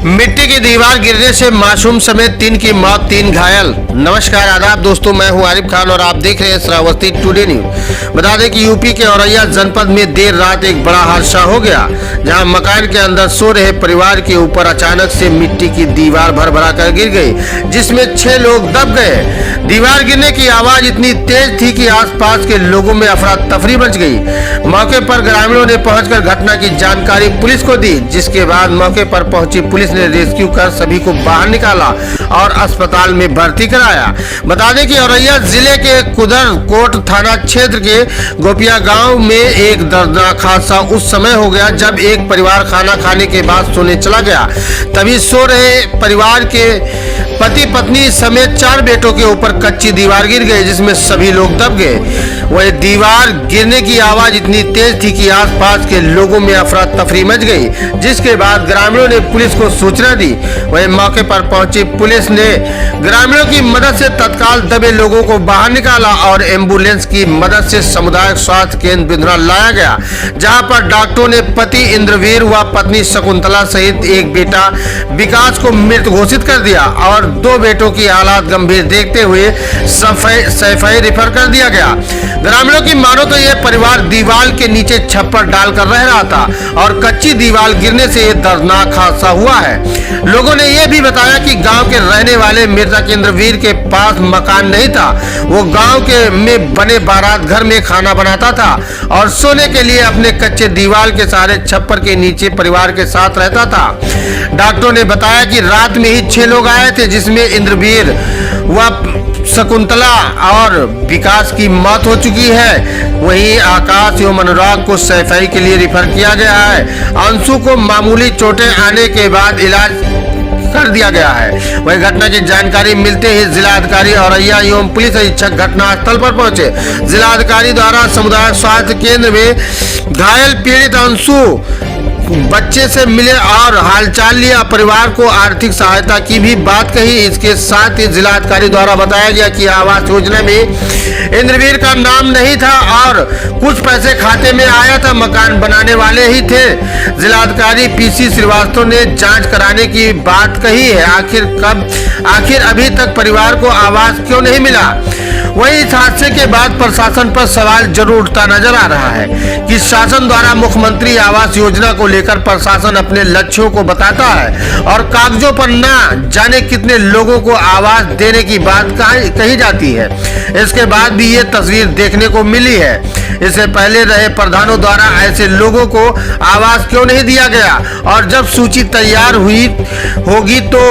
मिट्टी की दीवार गिरने से मासूम समेत 3 की मौत, 3 घायल। नमस्कार आदाब दोस्तों, मैं हूं आरिफ खान और आप देख रहे हैं श्रावस्ती टुडे न्यूज। बता दें कि यूपी के औरैया जनपद में देर रात एक बड़ा हादसा हो गया, जहां मकान के अंदर सो रहे परिवार के ऊपर अचानक से मिट्टी की दीवार भर कर गिर गई, जिसमें 6 लोग दब गए। दीवार गिरने की आवाज इतनी तेज थी कि आसपास के लोगों में अफरा तफरी मच गई। मौके पर ग्रामीणों ने पहुंचकर घटना की जानकारी पुलिस को दी, जिसके बाद मौके पर पहुंची पुलिस ने रेस्क्यू कर सभी को बाहर निकाला और अस्पताल में भर्ती कराया। बता दें कि औरैया जिले के कुदरकोट थाना क्षेत्र के गोपिया गांव में एक दर्दनाक हादसा उस समय हो गया जब एक परिवार खाना खाने के बाद सोने चला गया। तभी सो रहे परिवार के पति पत्नी समेत 4 बेटों के ऊपर कच्ची दीवार गिर गई, जिसमें सभी लोग दब गए। वह दीवार गिरने की आवाज इतनी तेज थी कि आसपास के लोगों में अफरा तफरी मच गई, जिसके बाद ग्रामीणों ने पुलिस को सूचना दी। वह मौके पर पहुंची पुलिस ने ग्रामीणों की मदद से तत्काल दबे लोगों को बाहर निकाला और एम्बुलेंस की मदद से सामुदायिक स्वास्थ्य केंद्र बिंद्रा लाया गया, जहां पर डॉक्टरों ने पति इंद्रवीर व पत्नी शकुंतला सहित एक बेटा विकास को मृत घोषित कर दिया और 2 बेटों की हालत गंभीर देखते हुए सैफई रेफर कर दिया गया। ग्रामीणों की मानो तो यह परिवार दीवार के नीचे छप्पर डालकर रह रहा था और कच्ची दीवार गिरने से यह दर्दनाक हादसा हुआ है। लोगों ने यह भी बताया कि गांव के रहने वाले मृतक इंद्रवीर के पास मकान नहीं था। वो गांव के में बने बारात घर में खाना बनाता था और सोने के लिए अपने कच्चे दीवार के सहारे छप्पर के नीचे परिवार के साथ रहता था। डॉक्टरों ने बताया कि रात में ही 6 लोग आए थे, जिसमें इंद्रवीर व शकुंतला और विकास की मौत हो चुकी है। वहीं आकाश एवं अनुराग को सैफई के लिए रेफर किया गया है। अंशु को मामूली चोटें आने के बाद इलाज कर दिया गया है। वही घटना की जानकारी मिलते ही जिलाधिकारी औरैया एवं पुलिस अधीक्षक घटनास्थल पर पहुंचे। जिलाधिकारी द्वारा सामुदायिक स्वास्थ्य केंद्र में घायल पीड़ित अंशु बच्चे से मिले और हालचाल लिया, परिवार को आर्थिक सहायता की भी बात कही। इसके साथ ही जिलाधिकारी द्वारा बताया गया कि आवास योजना में इंद्रवीर का नाम नहीं था और कुछ पैसे खाते में आया था, मकान बनाने वाले ही थे। जिलाधिकारी पीसी श्रीवास्तव ने जांच कराने की बात कही है। आखिर अभी तक परिवार को आवास क्यों नहीं मिला? वहीं इस हादसे के बाद प्रशासन पर सवाल जरूर उठता नजर आ रहा है कि शासन द्वारा मुख्यमंत्री आवास योजना को लेकर प्रशासन अपने लक्ष्यों को बताता है और कागजों पर न जाने कितने लोगों को आवास देने की बात कही जाती है। इसके बाद भी ये तस्वीर देखने को मिली है। इससे पहले रहे प्रधानों द्वारा ऐसे लोगों को आवास क्यों नहीं दिया गया और जब सूची तैयार हुई होगी तो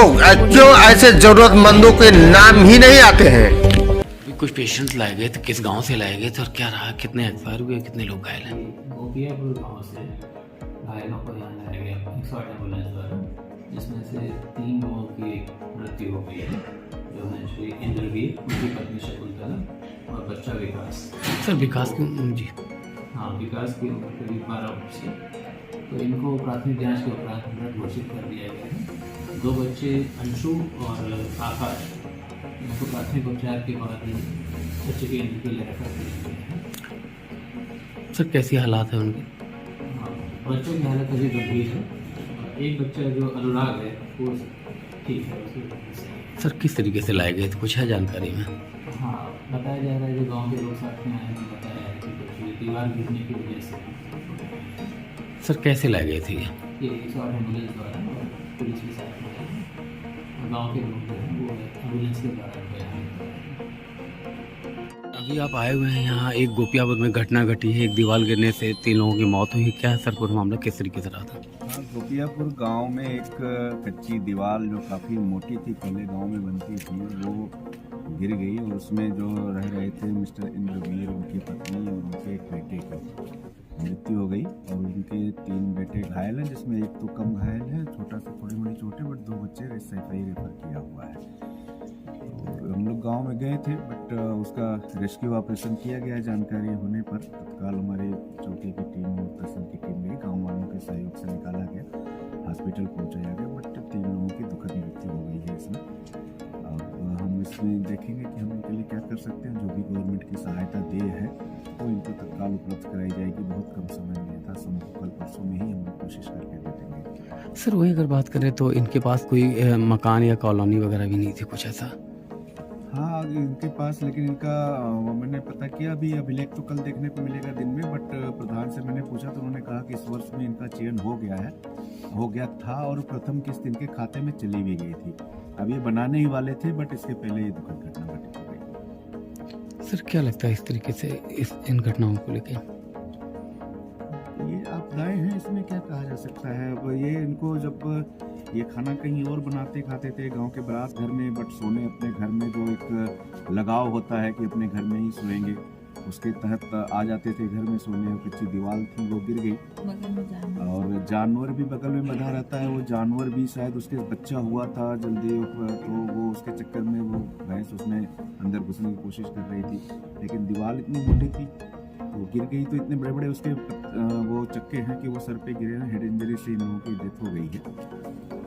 क्यों ऐसे जरूरतमंदों के नाम ही नहीं आते हैं? कुछ पेशेंट लाए गए थे, किस गांव से लाए गए थे और क्या रहा, कितने एक्सपायर हुए, कितने लोग घायल हैं? गोपियापुर गांव से घायलों को यहाँ लाया गया 108 एम्बुलेंस द्वारा, जिसमें से 3 लोगों की मृत्यु हो गई है, जो है श्री इंद्रवीर, उनकी पत्नी शकुंतला और बच्चा विकास। सर विकास की जी हाँ, विकास की उम्र करीब 12 वर्ष है। तो इनको प्राथमिक जांच के उपरांत मृत घोषित कर दिया गया है। 2 बच्चे अंशु और आकाश, उनको प्राथमिक उपचार के बाद बच्चे के केंद्र के लिए रेफर किया गया है। सर कैसी हालात है उनकी? हाँ, बच्चों की हालत अभी गंभीर है। एक बच्चा जो अनुराग है वो ठीक है, उसकी। सर किस तरीके से लाए गए थे, कुछ है जानकारी में? हाँ, बताया जा रहा है जो गांव के लोग साथ में आए हैं, बताया है कि कुछ दीवार गिरने की वजह से। सर कैसे लाए गए थे ये 108 एम्बुलेंस द्वारा और पुलिस के साथ में गाँव के लोग जो हैं वो एम्बुलेंस के द्वारा गए हैं। अभी आप आए हुए हैं यहाँ, एक गोपियापुर में घटना घटी है, एक दीवार गिरने से 3 लोगों की मौत हुई। क्या है सर पूरा मामला, किस तरीके से रहा था? हाँ, गोपियापुर गांव में एक कच्ची दीवार जो काफ़ी मोटी थी, पहले गांव में बनती थी, वो गिर गई और उसमें जो रह रहे थे मिस्टर इंद्रवीर, उनकी पत्नी और उनके एक बेटे की मृत्यु हो गई और उनके 3 बेटे घायल हैं, जिसमें एक तो कम घायल है, छोटा सा थोड़ी मोटी चोटें, बट 2 बच्चे सैफई रेफर किया हुआ है। तो हम लोग गांव में गए थे, बट उसका रेस्क्यू ऑपरेशन किया गया। जानकारी होने पर तत्काल हमारे चौकी की टीम और तहसील की टीम गई, गाँव वालों के सहयोग से निकाला गया, हॉस्पिटल पहुँचाया गया, बट 3 लोगों की दुखद मृत्यु हो गई है इसमें। अब हम इसमें देखेंगे कि हम इनके लिए क्या कर सकते हैं। जो भी गवर्नमेंट की सहायता दे है तो इनको तत्काल उपलब्ध कराई जाएगी। बहुत कम समय में था, कल परसों में ही हम लोग कोशिश करके दे देंगे। सर वही अगर बात करें तो इनके पास कोई मकान या कॉलोनी वगैरह भी नहीं थी, कुछ ऐसा? हाँ इनके पास, लेकिन इनका मैंने पता किया, अभी अभिलेख तो कल देखने को मिलेगा दिन में, बट प्रधान से मैंने पूछा तो उन्होंने कहा कि इस वर्ष में इनका चयन हो गया था और प्रथम किस्त इनके खाते में चली भी गई थी। अब ये बनाने ही वाले थे, बट इसके पहले ये दुखद घटना घटित हो गई। सर क्या लगता है इस तरीके से इन घटनाओं को लेकर? ये आपदाएं हैं, इसमें क्या कहा जा सकता है। अब ये इनको जब ये खाना कहीं और बनाते खाते थे गांव के बारात घर में, बट सोने अपने घर में जो एक लगाव होता है कि अपने घर में ही सोएंगे, उसके तहत आ जाते थे घर में सोने। कच्ची दीवार थी वो गिर गई और जानवर भी बगल में बंधा रहता है, वो जानवर भी शायद उसके बच्चा हुआ था जल्दी, तो वो उसके चक्कर में वो भैंस उसमें अंदर घुसने की कोशिश कर रही थी, लेकिन दीवार इतनी मोटी थी वो गिर गई। तो इतने बड़े बड़े उसके वो चक्के हैं कि वो सर पे गिरे हैं। हेड इंजरी से इन लोगों की डेथ हो गई है।